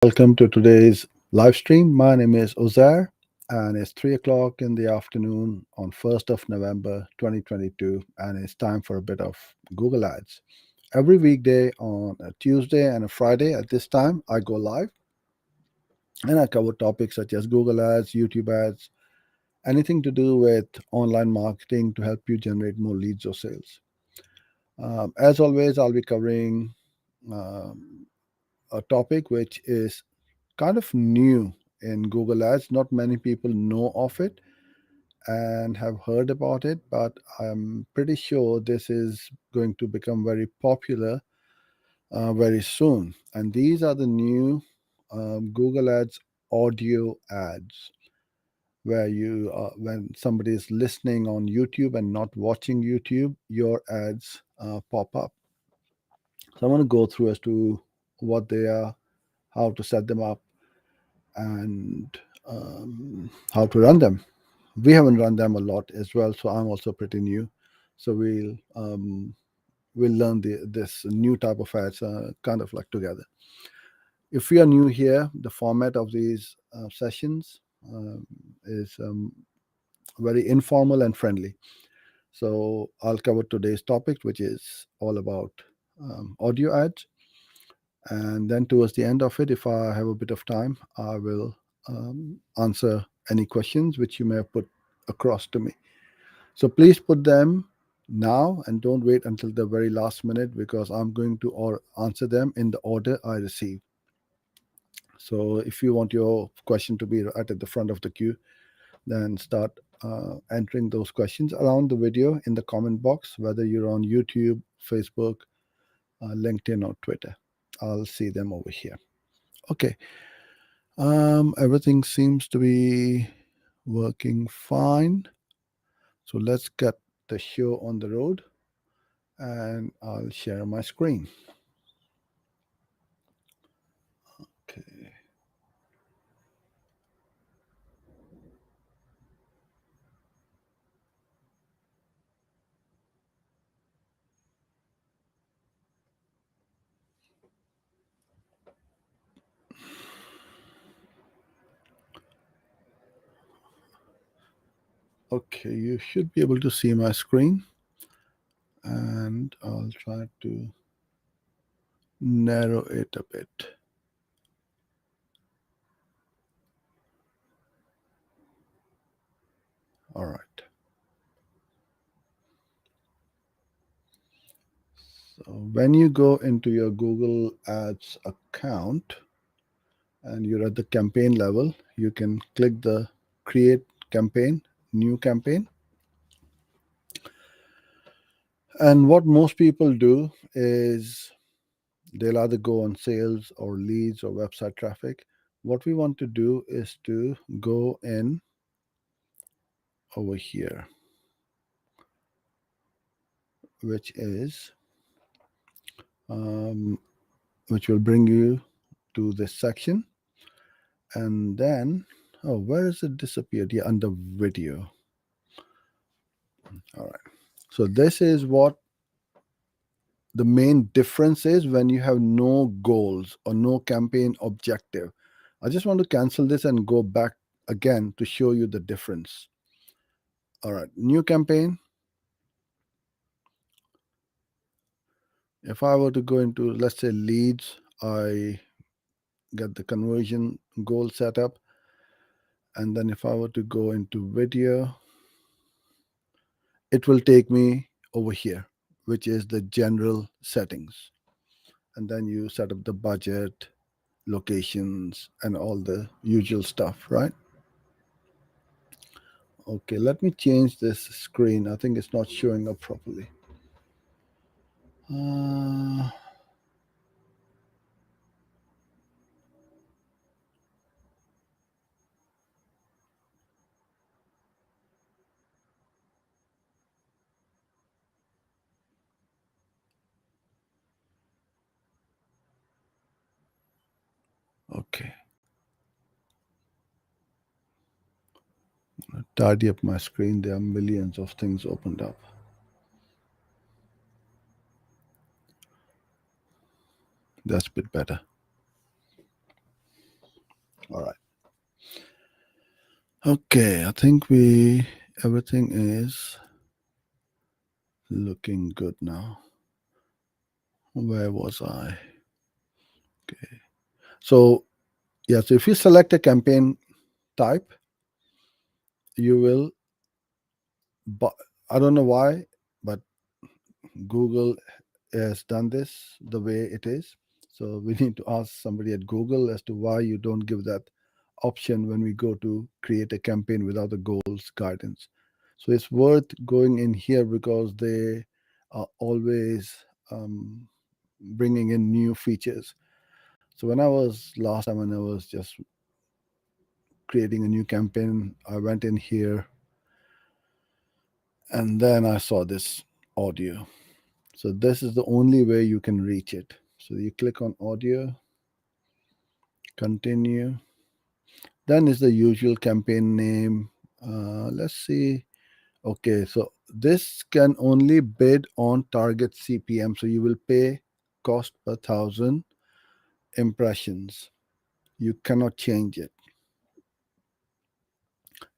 Welcome to today's live stream. My name is Ozair, and it's 3 o'clock in the afternoon on 1st of November 2022, and it's time for a bit of Google Ads. Every weekday on a Tuesday and a Friday at this time, I go live and I cover topics such as Google Ads, YouTube ads, anything to do with online marketing to help you generate more leads or sales. As always, I'll be covering um, a topic which is kind of new in Google Ads. Not many people know of it and have heard about it, but I'm pretty sure this is going to become very popular very soon. And these are the new Google Ads audio ads, where when somebody is listening on YouTube and not watching YouTube, your ads pop up. So I want to go through as to what they are, how to set them up, and how to run them. We haven't run them a lot as well, so I'm also pretty new. So we'll learn this new type of ads kind of like together. If we are new here, the format of these sessions is very informal and friendly. So I'll cover today's topic, which is all about audio ads. And then towards the end of it, if I have a bit of time, I will answer any questions which you may have put across to me. So please put them now and don't wait until the very last minute, because I'm going to answer them in the order I receive. So if you want your question to be right at the front of the queue, then start entering those questions around the video in the comment box, whether you're on YouTube, Facebook, LinkedIn, or Twitter. I'll see them over here. Okay. Everything seems to be working fine. So let's get the show on the road, and I'll share my screen. Okay. Okay, you should be able to see my screen, and I'll try to narrow it a bit. All right. So when you go into your Google Ads account and you're at the campaign level, you can click the create campaign, new campaign. And what most people do is they'll either go on sales or leads or website traffic. What we want to do is to go in over here, which is which will bring you to this section. And then, oh, where is it disappeared? Yeah, under video. All right. So this is what the main difference is when you have no goals or no campaign objective. I just want to cancel this and go back again to show you the difference. All right, new campaign. If I were to go into, let's say, leads, I get the conversion goal set up. And then if I were to go into video, it will take me over here, which is the general settings. And then you set up the budget, locations, and all the usual stuff, right? Okay, let me change this screen. I think it's not showing up properly. Okay. Tidy up my screen. There are millions of things opened up. That's a bit better. All right. Okay, I think everything is looking good now. Where was I? Okay. So, yeah, so if you select a campaign type, you will, but I don't know why, but Google has done this the way it is. So we need to ask somebody at Google as to why you don't give that option when we go to create a campaign without the goals guidance. So it's worth going in here because they are always um, bringing in new features. So when I was last time when I was just creating a new campaign, I went in here and then I saw this audio. So this is the only way you can reach it. So you click on audio, continue. Then is the usual campaign name. Let's see. Okay, so this can only bid on target CPM. So you will pay cost per thousand impressions. You cannot change it.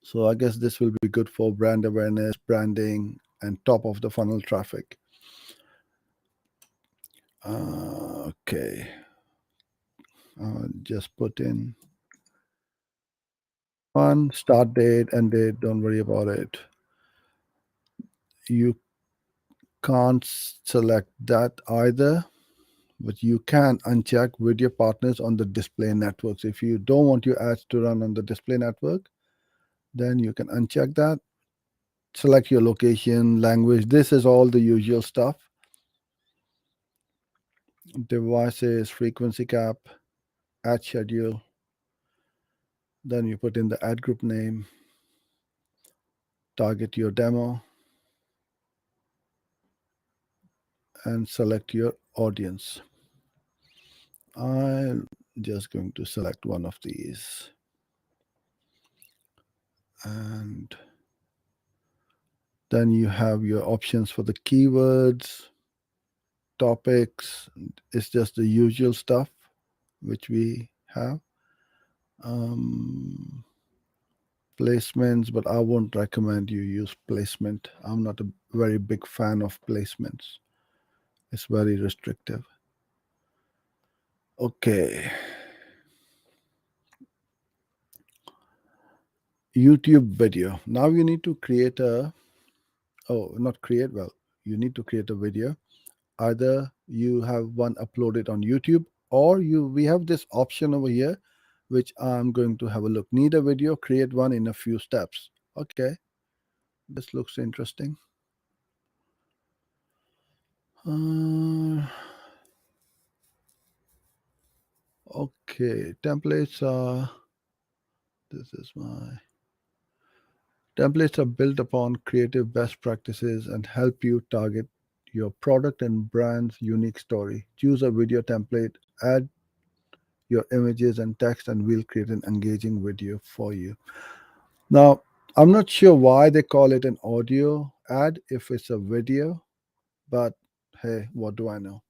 So I guess this will be good for brand awareness, branding, and top of the funnel traffic. Okay, just put in one start date and date. Don't worry about it. You can't select that either, but you can uncheck video partners on the display networks. If you don't want your ads to run on the display network, then you can uncheck that. Select your location, language. This is all the usual stuff. Devices, frequency cap, ad schedule. Then you put in the ad group name, target your demo, and select your audience. I'm just going to select one of these. And then you have your options for the keywords, topics. It's just the usual stuff which we have. Um, Placements, but I won't recommend you use placement. I'm not a very big fan of placements. It's very restrictive. Okay. YouTube video. Now you need to create not create, well, you need to create a video. Either you have one uploaded on YouTube or we have this option over here, which I'm going to have a look. Need a video, create one in a few steps. Okay. This looks interesting. Okay, templates are, this is my, templates are built upon creative best practices and help you target your product and brand's unique story. Choose a video template, add your images and text, and we'll create an engaging video for you. Now, I'm not sure why they call it an audio ad if it's a video, but hey, what do I know?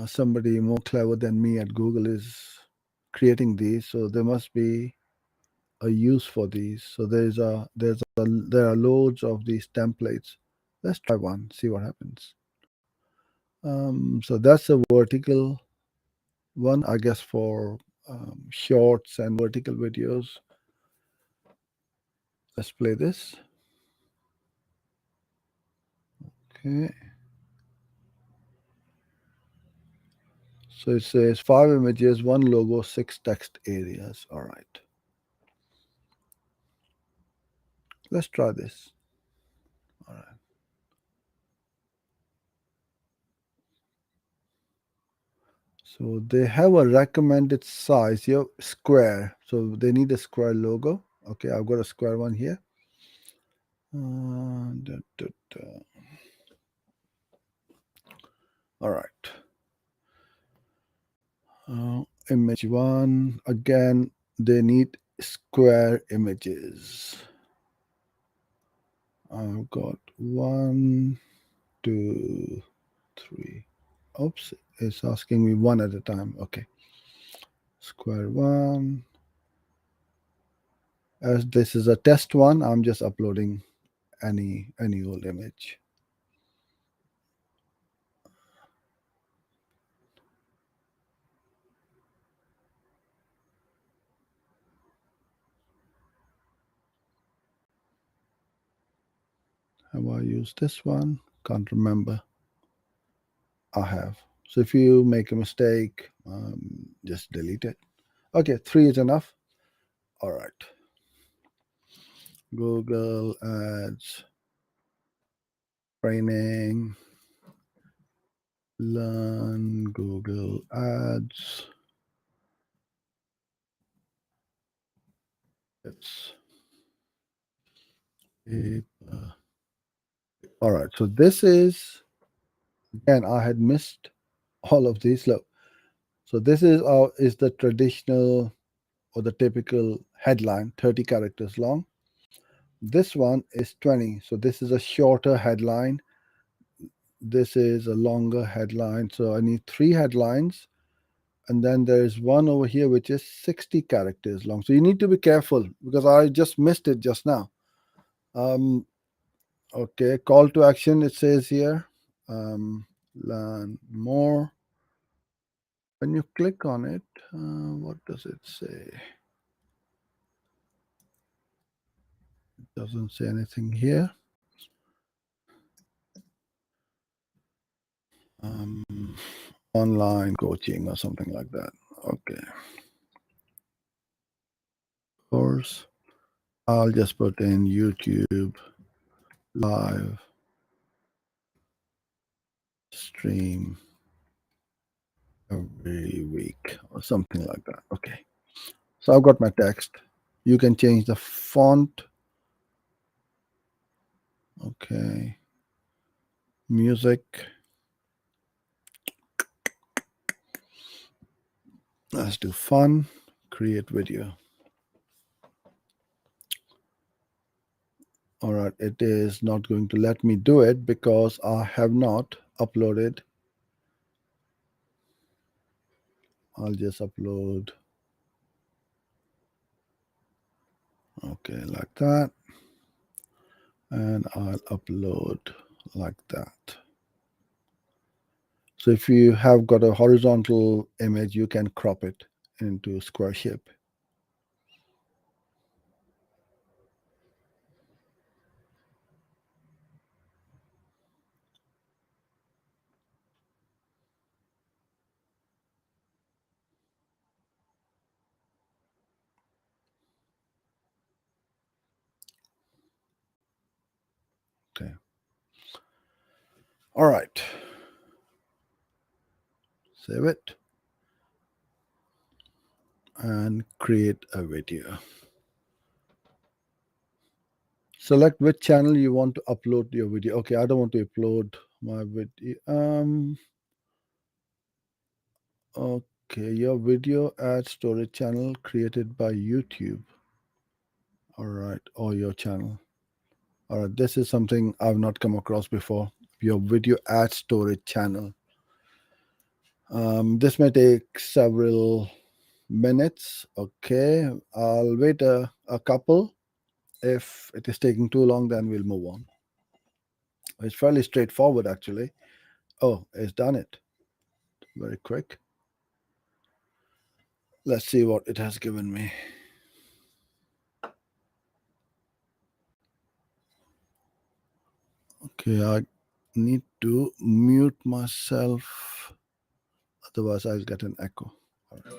Somebody more clever than me at Google is creating these, so there must be a use for these. So there are loads of these templates. Let's try one, see what happens. So that's a vertical one, I guess, for shorts and vertical videos. Let's play this. Okay. So it says 5 images, 1 logo, 6 text areas. All right. Let's try this. All right. So they have a recommended size here, square. So they need a square logo. Okay, I've got a square one here. Da, da, da. All right. Image one. Again, they need square images. I've got 1, 2, 3. Oops, it's asking me one at a time. Okay. square one. As this is a test one, I'm just uploading any old image. Have I used this one? Can't remember. I have. So if you make a mistake, just delete it. Okay, 3 is enough. All right. Google Ads training. Learn Google Ads. It's paper. All right. So this is, again, I had missed all of these. Look. So this is the traditional or the typical headline, 30 characters long. This one is 20. So this is a shorter headline. This is a longer headline. So I need 3 headlines. And then there's one over here which is 60 characters long. So you need to be careful because I just missed it just now. Okay, call to action, it says here. Learn more. When you click on it, what does it say? It doesn't say anything here. Online coaching or something like that. Okay. Course. I'll just put in YouTube live stream every week or something like that. Okay. So I've got my text. You can change the font. Okay. Music. Let's do fun. Create video. All right. It is not going to let me do it because I have not uploaded. I'll just upload. Okay, like that. And I'll upload like that. So if you have got a horizontal image, you can crop it into square shape. Okay. All right. Save it and create a video. Select which channel you want to upload your video. Okay, I don't want to upload my video. Okay, your video ad storage channel created by YouTube. All right, or your channel. All right, this is something I've not come across before. Your video ad storage channel. This may take several minutes. Okay, I'll wait a couple. If it is taking too long, then we'll move on. It's fairly straightforward, actually. Oh, it's done it. Very quick. Let's see what it has given me. Okay, I need to mute myself. Otherwise, I'll get an echo. All right.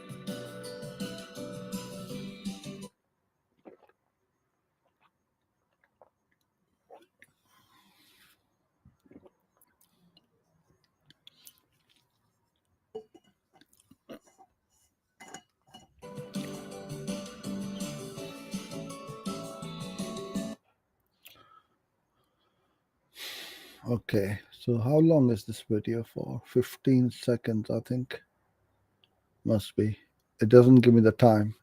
Okay, so how long is this video for? 15 seconds, I think. Must be. It doesn't give me the time.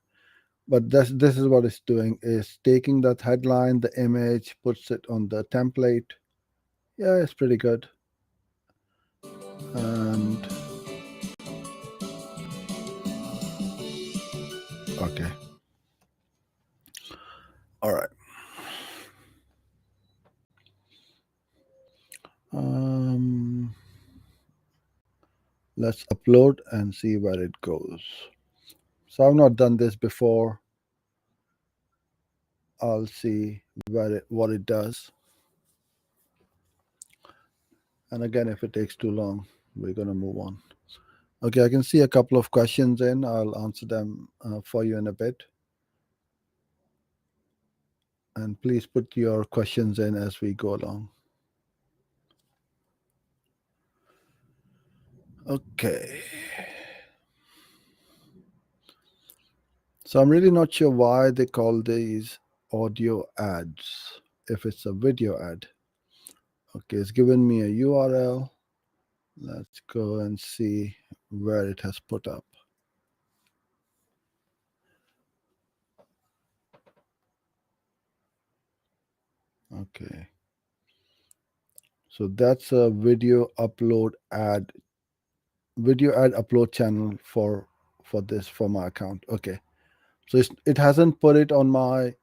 But this is what it's doing, is taking that headline, the image, puts it on the template. Yeah, it's pretty good. And Okay. All right. Um, let's upload and see where it goes. So I've not done this before. I'll see what it does. And again, if it takes too long, we're going to move on. Okay, I can see a couple of questions in. I'll answer them for you in a bit. And please put your questions in as we go along. Okay. So I'm really not sure why they call these audio ads if it's a video ad. Okay, it's given me a URL. Let's go and see where it has put up. Okay. So that's a video ad upload channel for my account. Okay. So it hasn't put it on my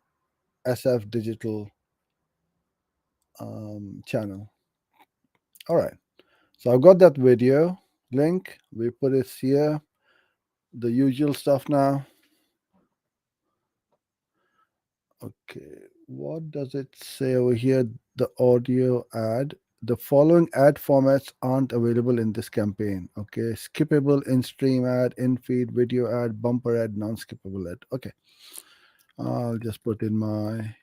SF Digital channel. All right. So I've got that video link. We put it here. The usual stuff now. Okay. What does it say over here? The audio ad. The following ad formats aren't available in this campaign. Okay. Skippable in-stream ad, in-feed video ad, bumper ad, non-skippable ad. Okay. I'll just put in my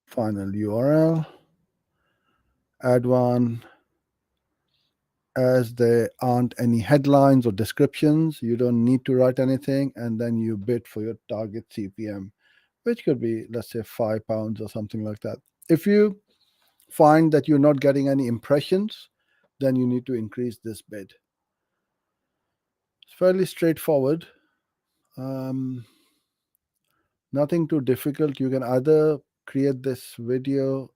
final URL. Add one. As there aren't any headlines or descriptions, you don't need to write anything, and then you bid for your target CPM, which could be, let's say, £5 or something like that. If you find that you're not getting any impressions, then you need to increase this bid. It's fairly straightforward. Nothing too difficult. You can either create this video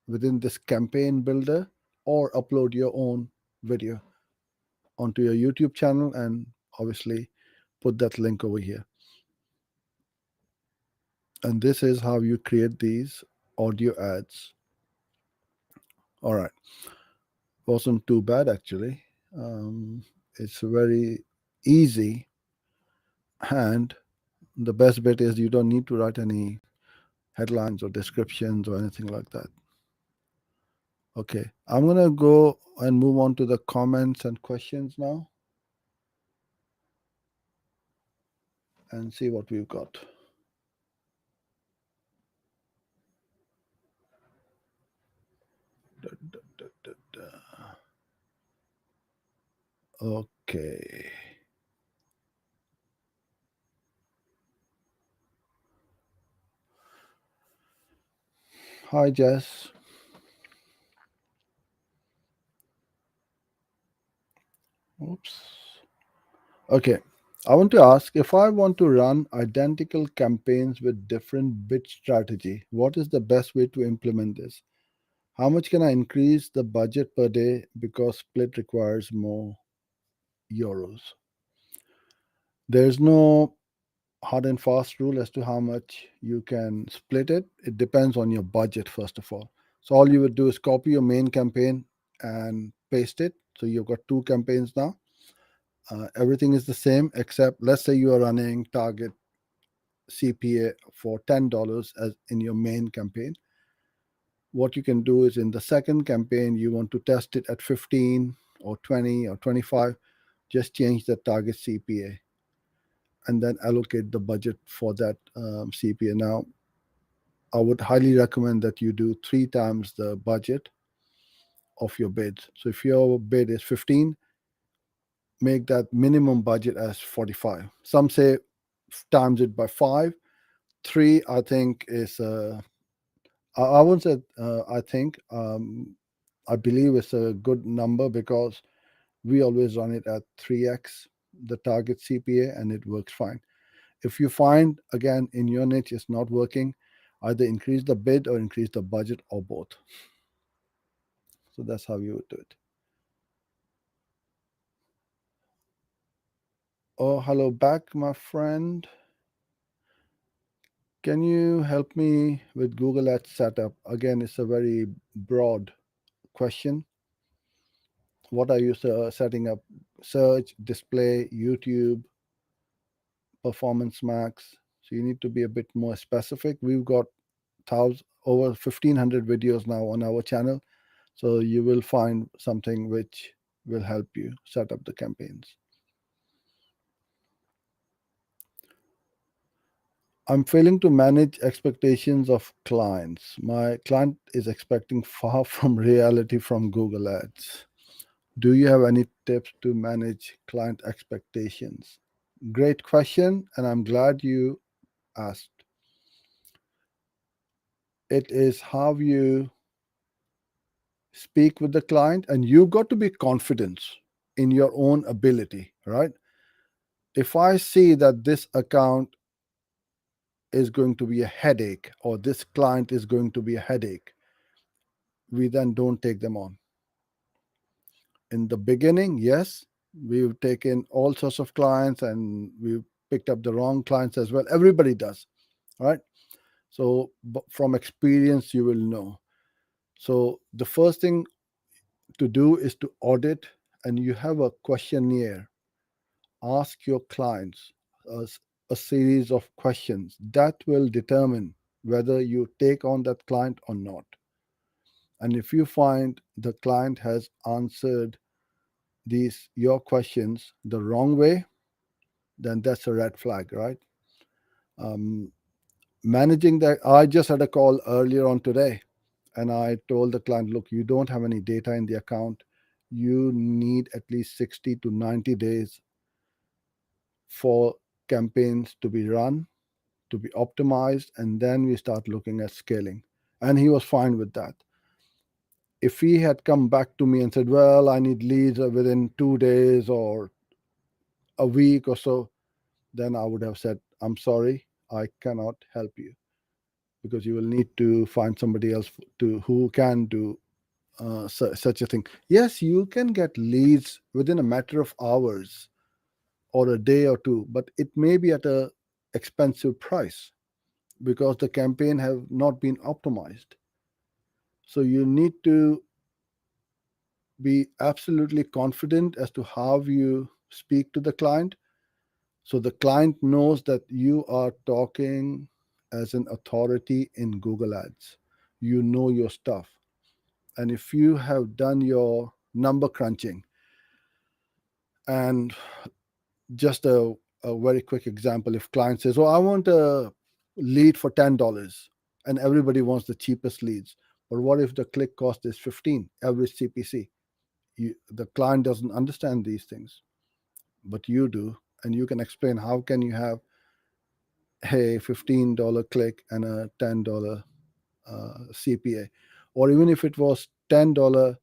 within this campaign builder or upload your own video onto your YouTube channel and obviously put that link over here. And this is how you create these audio ads. All right. Wasn't too bad actually. It's very easy, and the best bit is you don't need to write any headlines or descriptions or anything like that. Okay, I'm gonna go and move on to the comments and questions now and see what we've got. Okay. Hi, Jess. Oops. Okay. I want to ask, if I want to run identical campaigns with different bid strategy, what is the best way to implement this? How much can I increase the budget per day because split requires more euros? There's no hard and fast rule as to how much you can split it. It depends on your budget, first of all. So all you would do is copy your main campaign and paste it. So you've got two campaigns now. Everything is the same except, let's say you are running target CPA for $10 as in your main campaign. What you can do is in the second campaign, you want to test it at 15 or 20 or 25, just change the target CPA and then allocate the budget for that CPA. Now, I would highly recommend that you do 3 times the budget of your bid. So if your bid is 15, make that minimum budget as 45. Some say times it by 5. 3, I think, is I wouldn't say I think. I believe it's a good number because we always run it at 3x the target CPA and it works fine. If you find, again, in your niche it's not working, either increase the bid or increase the budget or both. So that's how you would do it. Oh, hello back, my friend. Can you help me with Google Ads setup? Again, it's a very broad question. What are you setting up? Search, display, YouTube, performance max. So you need to be a bit more specific. We've got over 1500 videos now on our channel. So you will find something which will help you set up the campaigns. I'm failing to manage expectations of clients. My client is expecting far from reality from Google Ads. Do you have any tips to manage client expectations? Great question, and I'm glad you asked. It is how you speak with the client, and you've got to be confident in your own ability, right? If I see that this account is going to be a headache or this client is going to be a headache, we then don't take them on. In the beginning, yes, we've taken all sorts of clients and we've picked up the wrong clients as well. Everybody does, right? So, from experience, you will know. So, the first thing to do is to audit, and you have a questionnaire. Ask your clients a, a series of questions that will determine whether you take on that client or not. And if you find the client has answered these your questions the wrong way, then that's a red flag, right? Um, Managing that, I just had a call earlier on today, and I told the client, look, you don't have any data in the account. You need at least 60 to 90 days for campaigns to be run, to be optimized, and then we start looking at scaling. And he was fine with that. If he had come back to me and said, well, I need leads within 2 days or a week or so, then I would have said, I'm sorry, I cannot help you because you will need to find somebody else to who can do such a thing. Yes, you can get leads within a matter of hours or a day or two, but it may be at a expensive price because the campaign have not been optimized. So you need to be absolutely confident as to how you speak to the client, so the client knows that you are talking as an authority in Google Ads. You know your stuff. And if you have done your number crunching, and just a very quick example, if client says, oh, I want a lead for $10, and everybody wants the cheapest leads. But what if the click cost is 15, average CPC? The client doesn't understand these things, but you do. And you can explain how can you have a $15 click and a $10 CPA. Or even if it was $10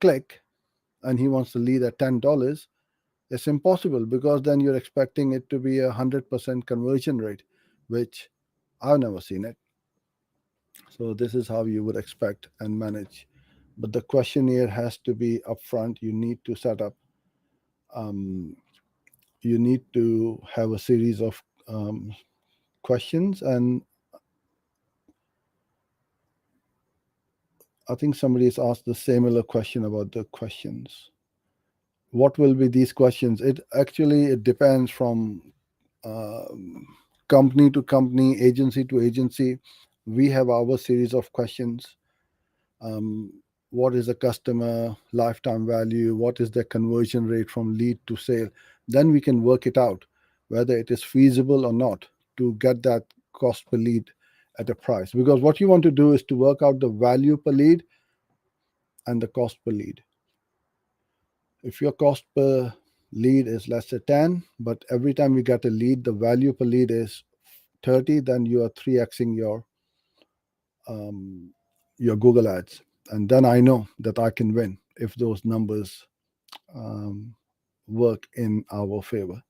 click and he wants to lead at $10, it's impossible because then you're expecting it to be 100% conversion rate, which I've never seen it. So this is how you would expect and manage. But the questionnaire has to be upfront. You need to set up, um, you need to have a series of questions. And I think somebody has asked the similar question about the questions. What will be these questions? It depends from um, company to company, agency to agency. We have our series of questions. Um, what is the customer lifetime value? What is the conversion rate from lead to sale? Then we can work it out whether it is feasible or not to get that cost per lead at a price. Because what you want to do is to work out the value per lead and the cost per lead. If your cost per lead is, let's say, 10, but every time you get a lead, the value per lead is 30, then you are 3xing um, your Google ads. And then I know that I can win if those numbers um, work in our favor.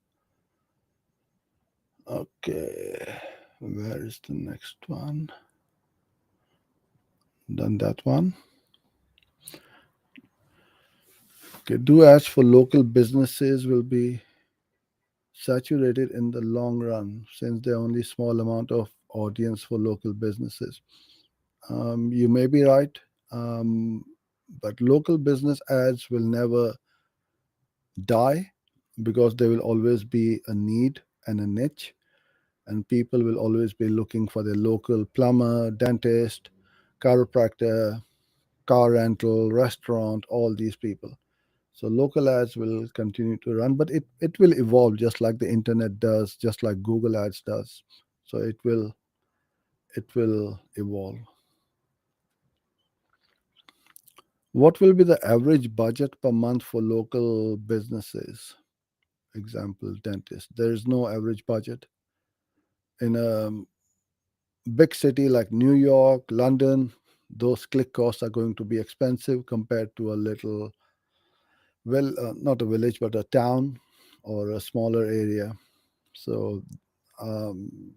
Okay, where is the next one? Done that one. Okay, do ads for local businesses will be saturated in the long run since there are only small amount of audience for local businesses. You may be right, um, but local business ads will never die because there will always be a need and a niche, and people will always be looking for their local plumber, dentist, chiropractor, car rental, restaurant, all these people. So local ads will continue to run, but it will evolve just like the internet does, just like Google Ads does. So it will evolve. What will be the average budget per month for local businesses? Example, dentist. There is no average budget. In a big city like New York, London, those click costs are going to be expensive compared to a little, well, not a village, but a town or a smaller area. So um,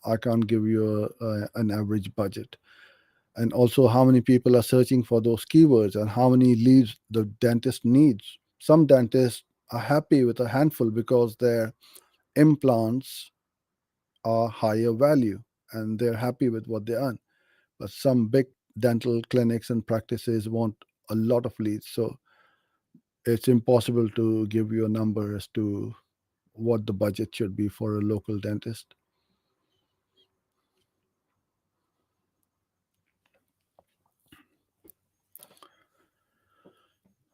I can't give you an average budget. And also, how many people are searching for those keywords and how many leads the dentist needs. Some dentists are happy with a handful because their implants are higher value and they're happy with what they earn. But some big dental clinics and practices want a lot of leads. So it's impossible to give you a number as to what the budget should be for a local dentist.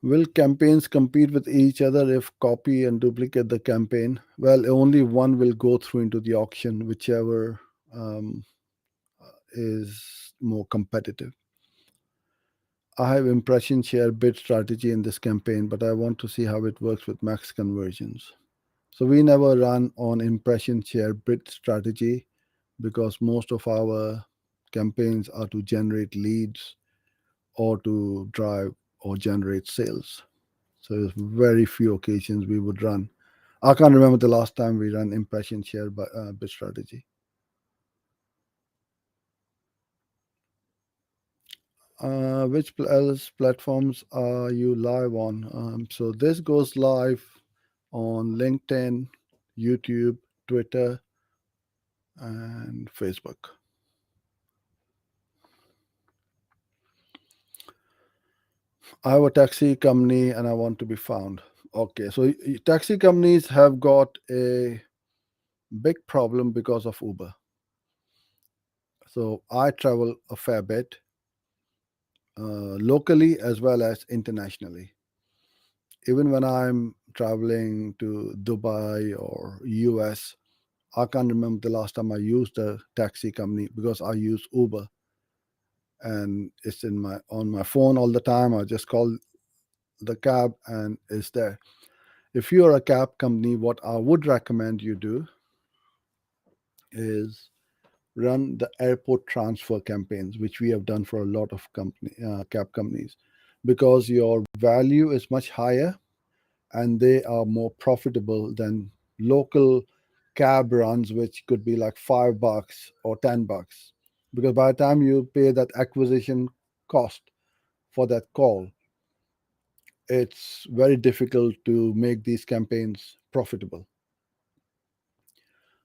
Will campaigns compete with each other if copy and duplicate the campaign? Well, only one will go through into the auction, whichever um, is more competitive. I have impression share bid strategy in this campaign, but I want to see how it works with max conversions. So we never run on impression share bid strategy because most of our campaigns are to generate leads or to drive or generate sales. So there's very few occasions we would run. I can't remember the last time we ran impression share bid strategy. Which else platforms are you live on? So this goes live on LinkedIn, YouTube, Twitter, and Facebook. I have a taxi company and I want to be found. Okay, so taxi companies have got a big problem because of Uber. So I travel a fair bit, locally as well as internationally. Even when I'm traveling to Dubai or US, I can't remember the last time I used a taxi company because I use Uber and it's in my on my phone all the time. I just call the cab and it's there. If you're a cab company, what I would recommend you do is run the airport transfer campaigns, which we have done for a lot of cab companies, because your value is much higher and they are more profitable than local cab runs, which could be like $5 or $10. Because by the time you pay that acquisition cost for that call, it's very difficult to make these campaigns profitable.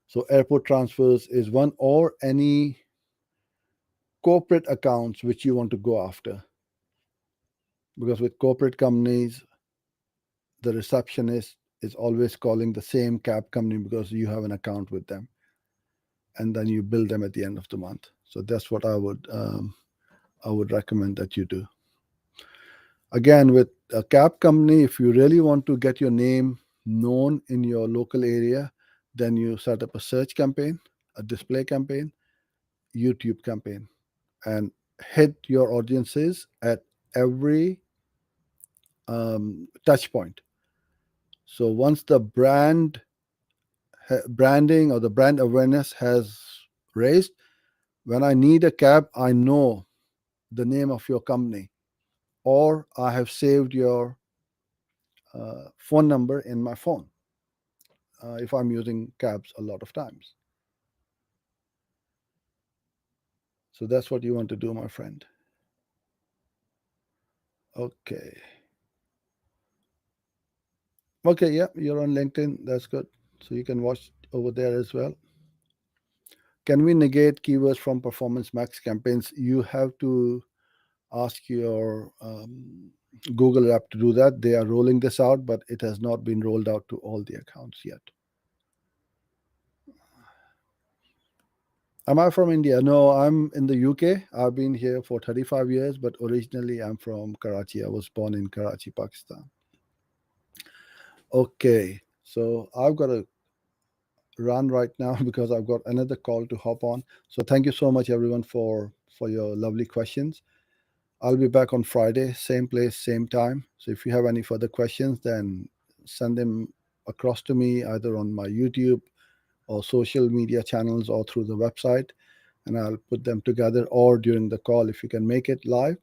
So airport transfers is one, or any corporate accounts which you want to go after. Because with corporate companies, the receptionist is always calling the same cab company because you have an account with them, and then you bill them at the end of the month. So that's what I would recommend that you do. Again, with a cab company, if you really want to get your name known in your local area, then you set up a search campaign, a display campaign, YouTube campaign, and hit your audiences at every touch point. So once the branding or the brand awareness has raised, when I need a cab, I know the name of your company, or I have saved your phone number in my phone if I'm using cabs a lot of times. So that's what you want to do, my friend. Okay. Okay, yeah, you're on LinkedIn. That's good. So you can watch over there as well. Can we negate keywords from Performance Max campaigns? You have to ask your Google app to do that. They are rolling this out, but it has not been rolled out to all the accounts yet. Am I from India? No, I'm in the UK. I've been here for 35 years, but originally I'm from Karachi. I was born in Karachi, Pakistan. Okay, so I've got to run right now because I've got another call to hop on. So thank you so much, everyone, for your lovely questions. I'll be back on Friday, same place, same time. So if you have any further questions, then send them across to me either on my YouTube or social media channels or through the website, and I'll put them together, or during the call if you can make it live.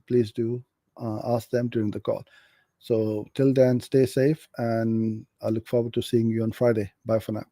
Please do ask them during the call. So till then, stay safe, and I look forward to seeing you on Friday. Bye for now.